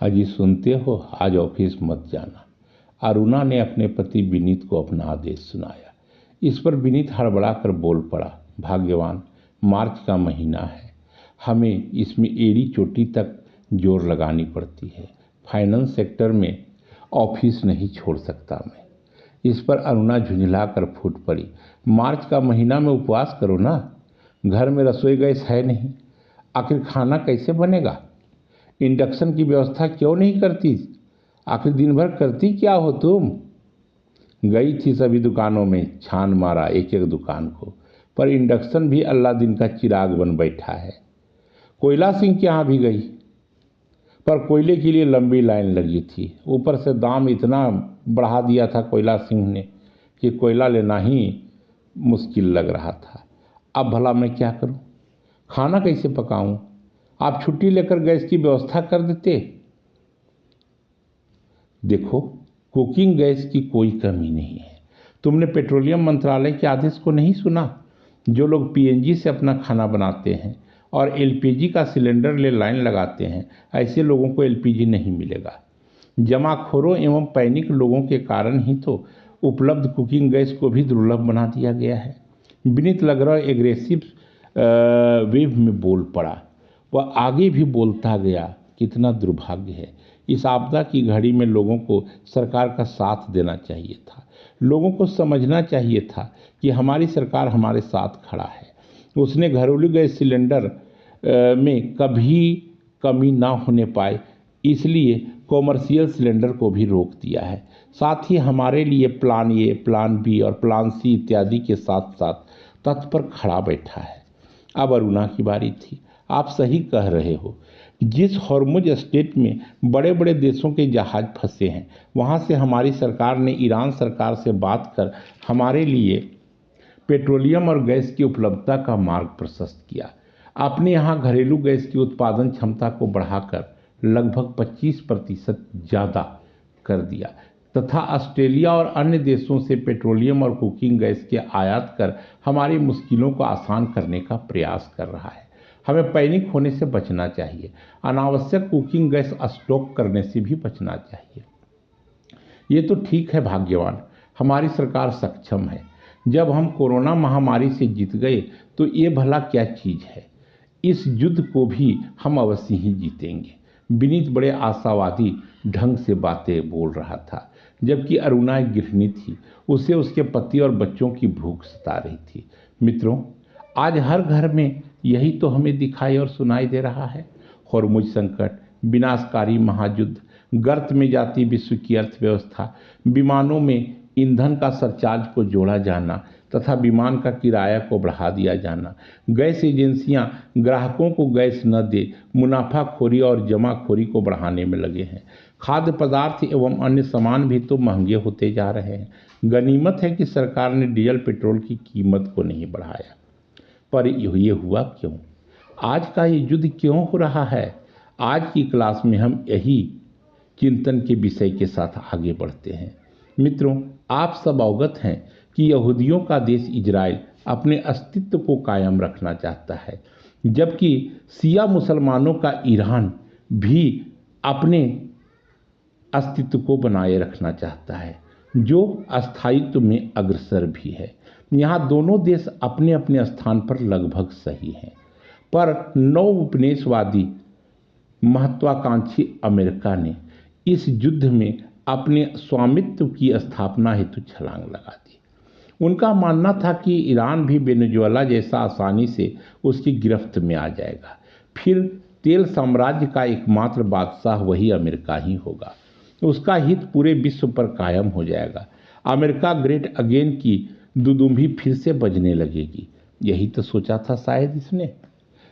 अजी सुनते हो, आज ऑफिस मत जाना। अरुणा ने अपने पति विनीत को अपना आदेश सुनाया। इस पर विनीत हड़बड़ा कर बोल पड़ा, भाग्यवान, मार्च का महीना है, हमें इसमें एड़ी चोटी तक जोर लगानी पड़ती है। फाइनेंस सेक्टर में ऑफिस नहीं छोड़ सकता मैं। इस पर अरुणा झुंझला कर फूट पड़ी, मार्च का महीना में उपवास करो ना, घर में रसोई गैस है नहीं, आखिर खाना कैसे बनेगा? इंडक्शन की व्यवस्था क्यों नहीं करती? आखिर दिन भर करती क्या हो तुम? गई थी सभी दुकानों में, छान मारा एक एक दुकान को, पर इंडक्शन भी अल्लाह दिन का चिराग बन बैठा है। कोयला सिंह के यहाँ भी गई, पर कोयले के लिए लंबी लाइन लगी थी। ऊपर से दाम इतना बढ़ा दिया था कोयला सिंह ने कि कोयला लेना ही मुश्किल लग रहा था। अब भला मैं क्या करूं? खाना कैसे पकाऊं? आप छुट्टी लेकर गैस की व्यवस्था कर देते। देखो, कुकिंग गैस की कोई कमी नहीं है। तुमने पेट्रोलियम मंत्रालय के आदेश को नहीं सुना? जो लोग पीएनजी से अपना खाना बनाते हैं और एलपीजी का सिलेंडर ले लाइन लगाते हैं, ऐसे लोगों को एलपीजी नहीं मिलेगा। जमाखोरों एवं पैनिक लोगों के कारण ही तो उपलब्ध कुकिंग गैस को भी दुर्लभ बना दिया गया है। विनीत लग रहा एग्रेसिव वेव में बोल पड़ा। वह आगे भी बोलता गया, कितना दुर्भाग्य है। इस आपदा की घड़ी में लोगों को सरकार का साथ देना चाहिए था। लोगों को समझना चाहिए था कि हमारी सरकार हमारे साथ खड़ा है। उसने घरेलू गैस सिलेंडर में कभी कमी ना होने पाए, इसलिए कॉमर्शियल सिलेंडर को भी रोक दिया है। साथ ही हमारे लिए प्लान ए, प्लान बी और प्लान सी इत्यादि के साथ साथ तत्पर खड़ा बैठा है। अब अरुणा की बारी थी। आप सही कह रहे हो। जिस हॉर्मुज स्टेट में बड़े बड़े देशों के जहाज फंसे हैं, वहाँ से हमारी सरकार ने ईरान सरकार से बात कर हमारे लिए पेट्रोलियम और गैस की उपलब्धता का मार्ग प्रशस्त किया। आपने यहाँ घरेलू गैस की उत्पादन क्षमता को बढ़ाकर लगभग 25% ज़्यादा कर दिया तथा ऑस्ट्रेलिया और अन्य देशों से पेट्रोलियम और कुकिंग गैस के आयात कर हमारी मुश्किलों को आसान करने का प्रयास कर रहा है। हमें पैनिक होने से बचना चाहिए। अनावश्यक कुकिंग गैस स्टॉक करने से भी बचना चाहिए। ये तो ठीक है भाग्यवान, हमारी सरकार सक्षम है। जब हम कोरोना महामारी से जीत गए तो ये भला क्या चीज़ है? इस युद्ध को भी हम अवश्य ही जीतेंगे। विनीत बड़े आशावादी ढंग से बातें बोल रहा था, जबकि अरुणा एक गृहिणी थी। उसे उसके पति और बच्चों की भूख सता रही थी। मित्रों, आज हर घर में यही तो हमें दिखाई और सुनाई दे रहा है। हॉर्मुज संकट, विनाशकारी महायुद्ध, गर्त में जाती विश्व की अर्थव्यवस्था, विमानों में ईंधन का सरचार्ज को जोड़ा जाना तथा विमान का किराया को बढ़ा दिया जाना, गैस एजेंसियां ग्राहकों को गैस न दे मुनाफाखोरी और जमाखोरी को बढ़ाने में लगे हैं। खाद्य पदार्थ एवं अन्य सामान भी तो महंगे होते जा रहे हैं। गनीमत है कि सरकार ने डीजल पेट्रोल की कीमत को नहीं बढ़ाया। पर ये हुआ क्यों? आज का ये युद्ध क्यों हो रहा है? आज की क्लास में हम यही चिंतन के विषय के साथ आगे बढ़ते हैं। मित्रों, आप सब अवगत हैं कि यहूदियों का देश इजराइल अपने अस्तित्व को कायम रखना चाहता है, जबकि शिया मुसलमानों का ईरान भी अपने अस्तित्व को बनाए रखना चाहता है, जो अस्थायित्व में अग्रसर भी है। यहाँ दोनों देश अपने अपने स्थान पर लगभग सही हैं, पर नव उपनिवेशवादी महत्वाकांक्षी अमेरिका ने इस युद्ध में अपने स्वामित्व की स्थापना हेतु छलांग लगा दी। उनका मानना था कि ईरान भी वेनेजुएला जैसा आसानी से उसकी गिरफ्त में आ जाएगा। फिर तेल साम्राज्य का एकमात्र बादशाह वही अमेरिका ही होगा। उसका हित पूरे विश्व पर कायम हो जाएगा। अमेरिका ग्रेट अगेन की दुदुम्भी फिर से बजने लगेगी। यही तो सोचा था शायद इसने।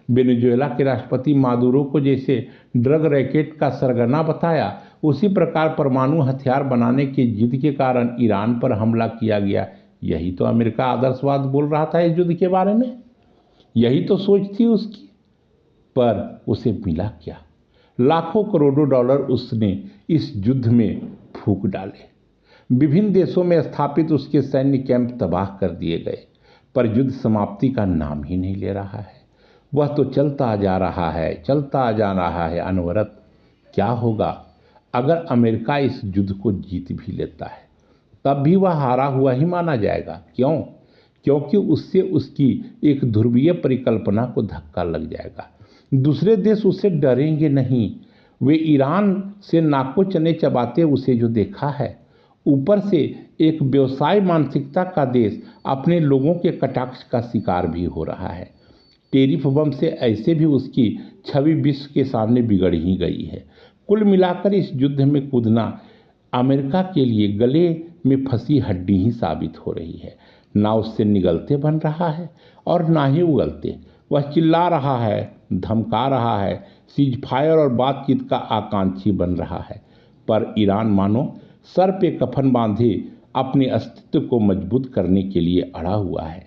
वेनेजुएला के राष्ट्रपति मादुरो को जैसे ड्रग रैकेट का सरगना बताया, उसी प्रकार परमाणु हथियार बनाने की जिद के कारण ईरान पर हमला किया गया। यही तो अमेरिका आदर्शवाद बोल रहा था इस युद्ध के बारे में। यही तो सोच थी उसकी। पर उसे मिला क्या? लाखों करोड़ों डॉलर उसने इस युद्ध में फूंक डाले। विभिन्न देशों में स्थापित उसके सैन्य कैंप तबाह कर दिए गए, पर युद्ध समाप्ति का नाम ही नहीं ले रहा है। वह तो चलता जा रहा है, चलता जा रहा है अनवरत। क्या होगा अगर अमेरिका इस युद्ध को जीत भी लेता है? तब भी वह हारा हुआ ही माना जाएगा। क्यों? क्योंकि उससे उसकी एक ध्रुवीय परिकल्पना को धक्का लग जाएगा। दूसरे देश उससे डरेंगे नहीं। वे ईरान से नाको चने चबाते उसे जो देखा है, ऊपर से एक व्यवसाय मानसिकता का देश अपने लोगों के कटाक्ष का शिकार भी हो रहा है। टेरिफ बम से ऐसे भी उसकी छवि विश्व के सामने बिगड़ ही गई है। कुल मिलाकर इस युद्ध में कूदना अमेरिका के लिए गले में फंसी हड्डी ही साबित हो रही है। ना उससे निगलते बन रहा है और ना ही उगलते। वह चिल्ला रहा है, धमका रहा है, सीज फायर और बातचीत का आकांक्षी बन रहा है, पर ईरान मानो सर पे कफन बांधे अपने अस्तित्व को मजबूत करने के लिए अड़ा हुआ है।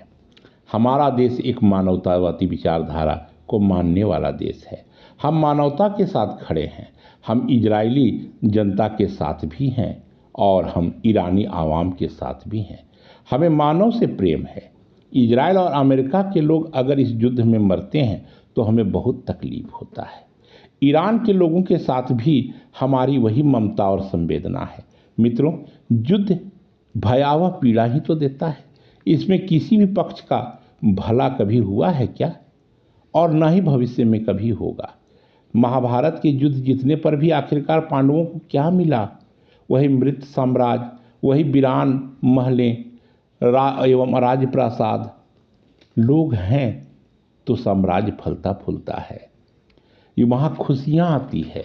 हमारा देश एक मानवतावादी विचारधारा को मानने वाला देश है। हम मानवता के साथ खड़े हैं। हम इजरायली जनता के साथ भी हैं और हम ईरानी आवाम के साथ भी हैं। हमें मानव से प्रेम है। इजराइल और अमेरिका के लोग अगर इस युद्ध में मरते हैं तो हमें बहुत तकलीफ होता है। ईरान के लोगों के साथ भी हमारी वही ममता और संवेदना है। मित्रों, युद्ध भयावह पीड़ा ही तो देता है। इसमें किसी भी पक्ष का भला कभी हुआ है क्या? और न ही भविष्य में कभी होगा। महाभारत के युद्ध जीतने पर भी आखिरकार पांडवों को क्या मिला? वही मृत साम्राज्य, वही वीरान महलें एवं राजप्रासाद। लोग हैं तो साम्राज्य फलता फूलता है, ये वहाँ खुशियाँ आती है।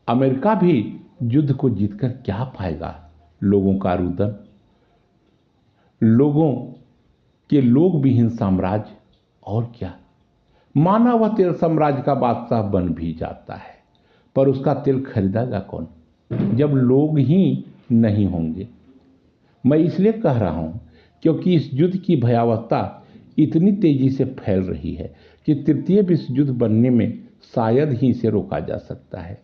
अमेरिका भी युद्ध को जीतकर क्या पाएगा? लोगों का रुदन, लोगों के लोग विहीन साम्राज्य, और क्या। माना वह तेल साम्राज्य का बादशाह बन भी जाता है, पर उसका तेल खरीदेगा कौन जब लोग ही नहीं होंगे? मैं इसलिए कह रहा हूं क्योंकि इस युद्ध की भयावहता इतनी तेजी से फैल रही है कि तृतीय विश्व युद्ध बनने में शायद ही इसे रोका जा सकता है।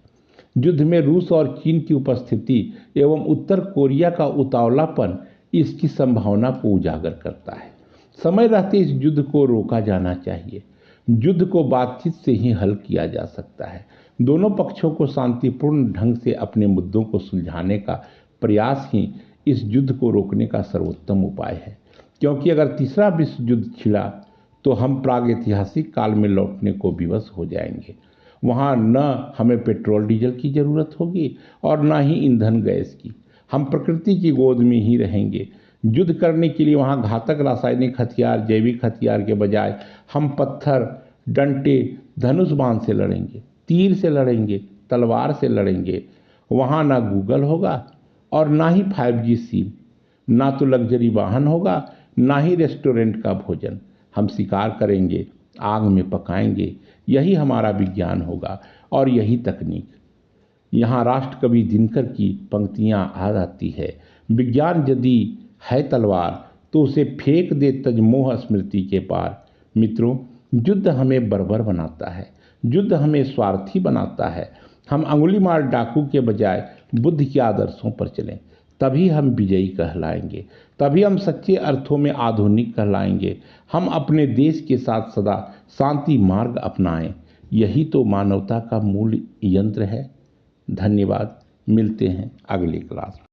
युद्ध में रूस और चीन की उपस्थिति एवं उत्तर कोरिया का उतावलापन इसकी संभावना को उजागर करता है। समय रहते इस युद्ध को रोका जाना चाहिए। युद्ध को बातचीत से ही हल किया जा सकता है। दोनों पक्षों को शांतिपूर्ण ढंग से अपने मुद्दों को सुलझाने का प्रयास ही इस युद्ध को रोकने का सर्वोत्तम उपाय है। क्योंकि अगर तीसरा विश्व युद्ध छिड़ा तो हम प्रागैतिहासिक काल में लौटने को विवश हो जाएंगे। वहाँ न हमें पेट्रोल डीजल की ज़रूरत होगी और न ही ईंधन गैस की। हम प्रकृति की गोद में ही रहेंगे। युद्ध करने के लिए वहाँ घातक रासायनिक हथियार, जैविक हथियार के बजाय हम पत्थर, डंटे, धनुष बाण से लड़ेंगे, तीर से लड़ेंगे, तलवार से लड़ेंगे। वहाँ ना गूगल होगा और ना ही 5G सिम, ना तो लग्जरी वाहन होगा, ना ही रेस्टोरेंट का भोजन। हम शिकार करेंगे, आग में पकाएंगे। यही हमारा विज्ञान होगा और यही तकनीक। यहाँ राष्ट्रकवि दिनकर की पंक्तियाँ आ जाती है, विज्ञान यदि है तलवार तो उसे फेंक दे तजमोह स्मृति के पार। मित्रों, युद्ध हमें बर्बर बनाता है, युद्ध हमें स्वार्थी बनाता है। हम अंगुली मार डाकू के बजाय बुद्ध के आदर्शों पर चलें, तभी हम विजयी कहलाएंगे, तभी हम सच्चे अर्थों में आधुनिक कहलाएंगे। हम अपने देश के साथ सदा शांति मार्ग अपनाएं। यही तो मानवता का मूल यंत्र है। धन्यवाद। मिलते हैं अगली क्लास में।